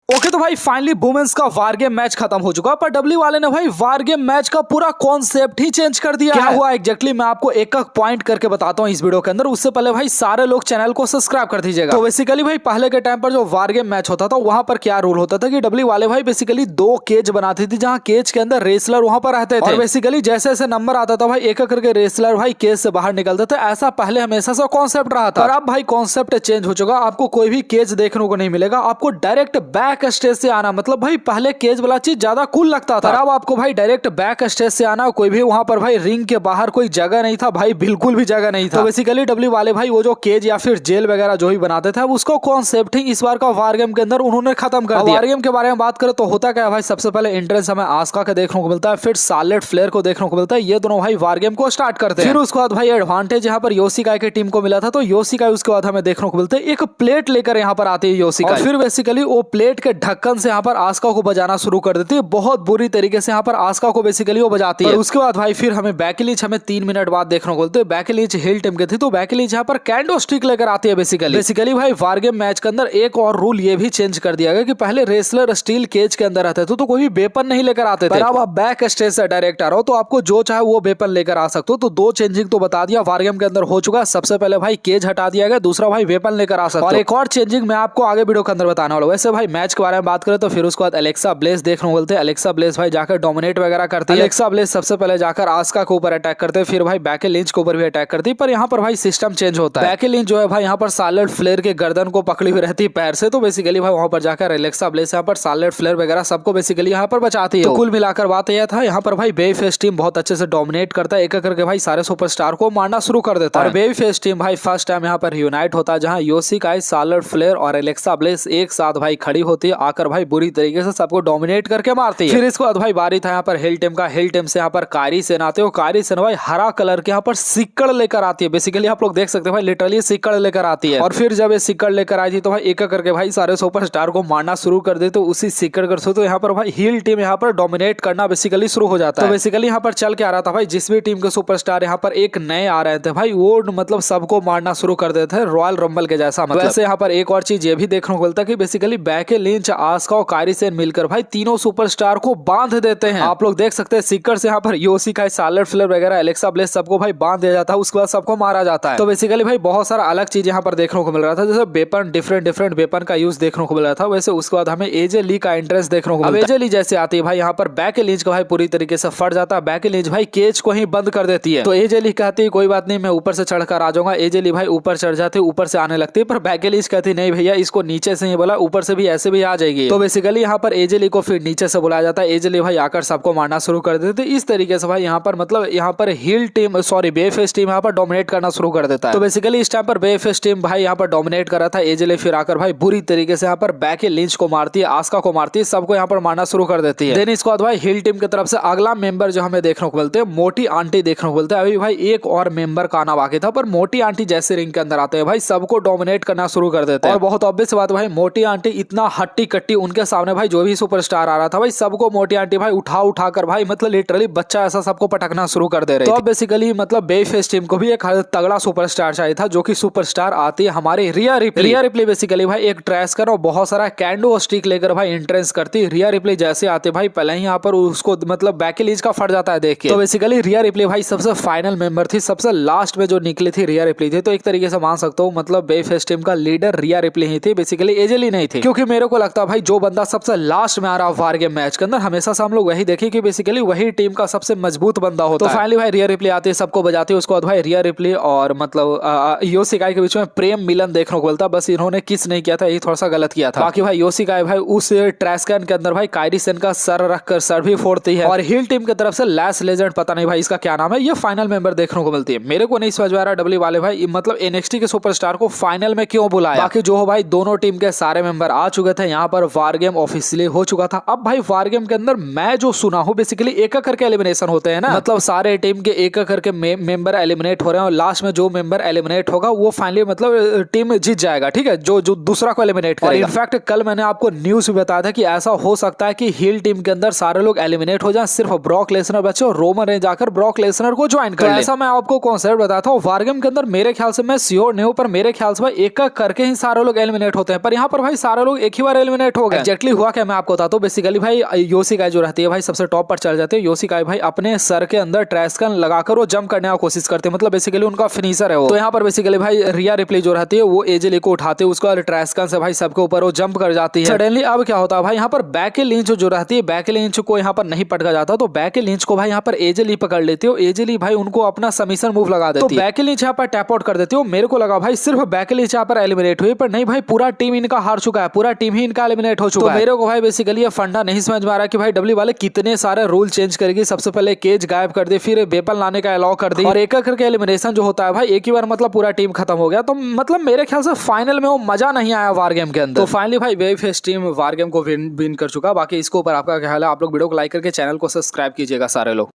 Okay तो भाई finally women's का वार गेम मैच खत्म हो चुका, पर डब्ल्यू वाले ने भाई वार गेम मैच का पूरा कॉन्सेप्ट ही चेंज कर दिया। क्या हुआ एग्जैक्टली मैं आपको एक एक पॉइंट करके बताता हूँ इस वीडियो के अंदर। उससे पहले भाई सारे लोग चैनल को सब्सक्राइब कर दीजिएगा। तो बेसिकली भाई पहले के टाइम पर जो वार गेम मैच होता था वहां पर क्या रूल होता था कि डब्ल्यू वाले भाई बेसिकली 2 केज बनाती थी, जहां केज के अंदर रेसलर वहां पर रहते थे और बेसिकली जैसे जैसे नंबर आता था भाई एक एक करके रेसलर भाई केज से बाहर निकलते थे। ऐसा पहले हमेशा से कॉन्सेप्ट रहा था, और अब भाई कॉन्सेप्ट चेंज हो चुका। आपको कोई भी केज देखने को नहीं मिलेगा, आपको डायरेक्ट बैक स्टेज से आना। मतलब भाई पहले केज वाला चीज ज्यादा कूल लगता था, अब आपको भाई डायरेक्ट बैक स्टेज से आना। कोई भी वहां पर भाई रिंग के बाहर कोई जगह नहीं था भाई, बिल्कुल भी जगह नहीं था। तो बेसिकली डब्ल्यू वाले भाई वो जो केज या फिर जेल वगैरह जो ही बनाते थे, अब उसको कॉन्सेप्ट ही इस बार का वार गेम के अंदर उन्होंने खत्म कर दिया। वार गेम के बारे में बात करें तो होता क्या है भाई, सबसे पहले एंट्रेंस हमें आस्का का देखने को मिलता है, फिर शार्लेट फ्लेयर को देखने को मिलता है। ये दोनों भाई वार गेम को स्टार्ट करते हैं। फिर उसके बाद भाई एडवांटेज यहाँ पर योशिकाई की टीम को मिला था, तो योशिकाई उसके बाद हमें देखने को मिलते हैं एक प्लेट लेकर यहाँ पर आती है योशिकाई। फिर बेसिकली वो प्लेट के ढक्कन से यहाँ पर आस्का को बजाना शुरू कर देती है, बहुत बुरी तरीके से यहाँ पर आस्का को बेसिकली वो बजाती है। उसके बाद भाई फिर हमें बैकी लिंच हमें 3 मिनट बाद देखने को मिलते हैं। बैकी लिंच हिल टीम के थी, तो बैकी लिंच यहाँ पर कैंडो स्टिक लेकर आती है। बेसिकली भाई वार गेम मैच के अंदर एक और रूल ये भी चेंज कर दिया गया कि पहले रेसलर स्टील केज के अंदर रहते थे तो कोई भी वेपन नहीं लेकर आते थे। अब आप बैक स्टेज से डायरेक्ट आ रहे हो तो आपको जो चाहे वो वेपन लेकर आ सकते हो। तो 2 चेंजिंग तो बता दिया वार गेम के अंदर हो चुका है। सबसे पहले भाई केज हटा दिया गया, दूसरा भाई वेपन लेकर आ सकते हो, और एक और चेंजिंग मैं आपको आगे वीडियो के अंदर बताने वाला हूं। वैसे भाई मैच के बारे में बात करें तो फिर उसके बाद एलेक्सा ब्लेस देखने को मिलते हैं। एलेक्सा ब्लेस भाई जाकर डोमिनेट वगैरह करती है। एलेक्सा ब्लेस सबसे पहले जाकर आस्का के ऊपर अटैक करते हैं, फिर भाई बैकी लिंच के ऊपर भी अटैक करती है। पर यहाँ पर भाई सिस्टम चेंज होता है। बैकी लिंच जो है भाई यहाँ पर शार्लेट फ्लेयर के गर्दन को पकड़ी हुई रहती है पैर से, तो बेसिकली भाई वहां पर जाकर एलेक्सा ब्लेस यहाँ पर शार्लेट फ्लेयर वगैरह सबको बेसिकली यहाँ पर बचाती है। तो कुल मिलाकर बात यह था यहाँ पर भाई बेबी फेस टीम बहुत अच्छे से डोमिनेट करता है, एक एक करके भाई सारे सुपरस्टार को मारना शुरू कर देता है। और बेबी फेस टीम भाई फर्स्ट टाइम यहाँ पर यूनाइट होता है, जहाँ योशिकाई, शार्लेट फ्लेयर और एलेक्सा ब्लेस एक साथ भाई खड़ी होती है, आकर भाई बुरी तरीके से सबको डोमिनेट करके मारती है। फिर इसके बाद भाई बारी था यहाँ पर हिल टीम का। हिल टीम से यहाँ पर कायरी सेन आते हो। कायरी सेन भाई हरा कलर के यहाँ पर सिक्कड़ लेकर आती है। बेसिकली आप लोग देख सकते हैं भाई लिटरली सिक्कड़ लेकर आती है। और फिर जब ये सिक्कड़ लेकर आई थी तो भाई एक एक करके भाई सारे सुपरस्टार को मारना शुरू कर दे। तो उसी सिक्कड़ कर तो यहाँ पर भाई हिल टीम यहाँ पर डोमिनेट करना बेसिकली शुरू हो जाता है। तो बेसिकली यहाँ पर चल के आ रहा था भाई, जिस भी टीम के सुपरस्टार यहाँ पर एक नए आ रहे थे भाई वो मतलब सबको मारना शुरू कर देते थे रॉयल रंबल के जैसा। मतलब वैसे यहाँ पर एक और चीज ये भी देखने को मिलता है कि बेसिकली बैकी लिंच, आस्का और कायरी सेन मिलकर भाई तीनों सुपरस्टार को बांध देते हैं। आप लोग देख सकते हैं सिक्कड़ से यहाँ पर योशिकाई, शार्लेट फ्लेयर वगैरह, एलेक्सा ब्लेस सबको भाई बांध दिया जाता है, उसके बाद सबको मारा जाता है। तो बेसिकली भाई बहुत सारा अलग चीज यहाँ पर देखने को मिल रहा था, जैसे वेपन डिफरेंट वेपन का यूज देखने को मिल रहा था। वैसे उसके बाद हमें एजे ली का इंटरेस्ट देखने को मिलता है। एजे ली जैसे आती है भाई यहाँ पर बैकी लिंच का भाई पूरी तरीके से फट जाता है। बैकी लिंच भाई केज को ही बंद कर देती है। तो एजे ली कहती है कोई बात नहीं, मैं ऊपर से चढ़कर आ जाऊंगा। एजे ली भाई ऊपर चढ़ जाती है, ऊपर से आने लगती है, पर बैकी लिंच कहती नहीं भैया इसको नीचे से ही बोला, ऊपर से भी ऐसे भी आ जाएगी। तो बेसिकली यहाँ पर एजे ली को फिर नीचे से बुलाया जाता है। एजे ली भाई आकर सबको मारना शुरू कर देते। इस तरीके से भाई यहाँ पर मतलब यहाँ पर hill team sorry baby face team यहाँ पर डोमिनेट करना शुरू कर देता है। तो बेसिकली इस टाइम पर बेबी फेस टीम भाई यहाँ पर डोमिनेट कर रहा था। एजे ली फिर आकर भाई बुरी तरीके से यहाँ पर बैकी लिंच को मारती है, आस्का को मारती है, सबको यहाँ पर मारना शुरू कर देती है। देन इसके बाद भाई हिल टीम की तरफ से अगला मेंबर जो हमें देखने को मिलते हैं मोटी आंटी देखने को मिलते हैं। अभी भाई एक और मेंबर का आना बाकी था, पर मोटी आंटी जैसे रिंग के अंदर आते हैं भाई सबको डोमिनेट करना शुरू कर देते हैं। और बहुत ऑब्वियस बात भाई मोटी आंटी इतना हट्टी कट्टी, उनके सामने भाई जो भी सुपरस्टार आ रहा था भाई सबको मोटी आंटी भाई उठा कर भाई मतलब लिटरली बच्चा ऐसा सबको पटकना शुरू कर दे रहे। तो बेसिकली मतलब बेबी फेस टीम को भी एक तगड़ा सुपरस्टार चाहिए था, जो कि सुपरस्टार आती है हमारी रिया रिप्ली। रिया रिप्ली बेसिकली भाई एक ट्रैश कर और बहुत सारा कैंडो स्टिक लेकर भाई एंट्रेंस करती है। रिया रिप्ली जैसे आते भाई पहले ही यहाँ पर उसको मतलब बैकी लिंच का फट जाता है देख के। तो बेसिकली रिया रिप्ली भाई सबसे फाइनल मेंबर थी, सबसे लास्ट में जो निकली थी रिया रिप्ली थी। तो एक तरीके से मान सकता हूँ मतलब बेबी फेस टीम का लीडर रिया रिप्ली ही थी, बेसिकली एजे ली नहीं थी। क्योंकि मेरे को लगता है भाई जो बंदा सबसे लास्ट में आ रहा वार गेम मैच के अंदर हमेशा से हम लोग वही देखे कि बेसिकली वही टीम का सबसे मजबूत बंदा होता है। तो फाइनली भाई रिया रिप्ली आती है, सबको बजाती है। उसके बाद भाई रिया रिप्ली और मतलब योशिकाई के बीच में प्रेम मिलन देखने को मिलता, बस इन्होंने किस नहीं किया था, ये थोड़ा सा गलत किया था। बाकी भाई योशिकाई भाई उस ट्रैश कैन के अंदर भाई कायरी सेन का सर रखकर सर भी फोड़ती है। और हिल टीम की तरफ से लैस लेजेंड, पता नहीं भाई इसका क्या नाम है, ये फाइनल मेंबर देखने को मिलती है। मेरे को नहीं समझ में आ रहा डब्ल्यू वाले भाई मतलब एनएक्सटी के सुपरस्टार को फाइनल में क्यों बुलाया। बाकी जो हो भाई दोनों टीम के सारे मेंबर आ चुके थे, यहाँ पर वार गेम ऑफिशियली हो चुका था। अब भाई वार गेम के अंदर मैं जो सुना हूँ बेसिकली एक एक करके एलिमिनेशन होते हैं ना, मतलब सारे टीम के एक एक करके मेंबर एलिमिनेट हो रहे हैं, और लास्ट में जो मेंबर एलिमिनेट होगा वो फाइनली मतलब टीम जीत जाएगा, ठीक है, जो दूसरा को एलिमिनेट करेगा। इनफैक्ट कल मैंने आपको न्यूज भी बताया था कि ऐसा हो सकता है कि हिल टीम के अंदर सारे लोग एलिमिनेट हो जाएं, सिर्फ ब्रॉक लेसनर बचे और रोमन रेंज जाकर ब्रॉक लेसनर को ज्वाइन कर ले। ऐसा मैं आपको कॉन्सेप्ट बताता हूँ वार गेम के अंदर। मेरे ख्याल से मैं श्योर नहीं हूँ, पर मेरे ख्याल से भाई एक एक करके ही सारे लोग एलिमिनेट होते हैं, पर यहाँ पर भाई सारे लोग एक ही बार एलिमिनेट हो गए। एक्जैक्टली हुआ क्या मैं आपको बताता हूँ। बेसिकली भाई योशिकाई जो रहती है भाई सबसे टॉप पर चल जाते हैं। योशिकाई भाई अपने सर के अंदर ट्रैश कैन लगाकर वो जंप करने की कोशिश करते हैं, मतलब बेसिकली उनका फिनिशर है वो। तो यहाँ पर बेसिकली भाई रिया रिप्ले जो रहती है वो एजेली को उठाते हैं, उसका ट्रैश कैन से भाई सबके ऊपर वो जंप कर जाती है। सडनली अब क्या होता है भाई, यहाँ पर बैकी लिंच जो रहती है, बैकी लिंच को यहाँ पर नहीं पटका जाता, तो बैकी लिंच को भाई यहाँ पर एजेली पकड़ लेती है। एजेली भाई उनको अपना सबमिशन मूव लगा देती है, तो बैकी लिंच यहाँ पर टैप आउट कर देती है। मेरे को लगा भाई सिर्फ बैकी लिंच यहाँ पर एलिमिनेट हुई, पर नहीं भाई पूरा टीम इनका हार चुका है, पूरा टीम ही इनका एलिमिनेट हो चुका है। मेरे को भाई बेसिकली ये फंडा नहीं समझ में आ रहा कि भाई डब्ल्यू वाले कितने सारे रूल चेंज करेगी। सबसे पहले केज गायब कर दी, फिर वेपन लाने का अलाउ कर दी, और एक करके एलिमिनेशन जो होता है भाई एक ही बार मतलब पूरा टीम खत्म हो गया। तो मतलब मेरे ख्याल से फाइनल में वो मजा नहीं आया वार गेम के अंदर। तो फाइनली भाई baby face team war game को विन कर चुका। बाकी इसके ऊपर आपका क्या ख्याल है? आप लोग वीडियो को लाइक करके चैनल को सब्सक्राइब कीजिएगा सारे लोग।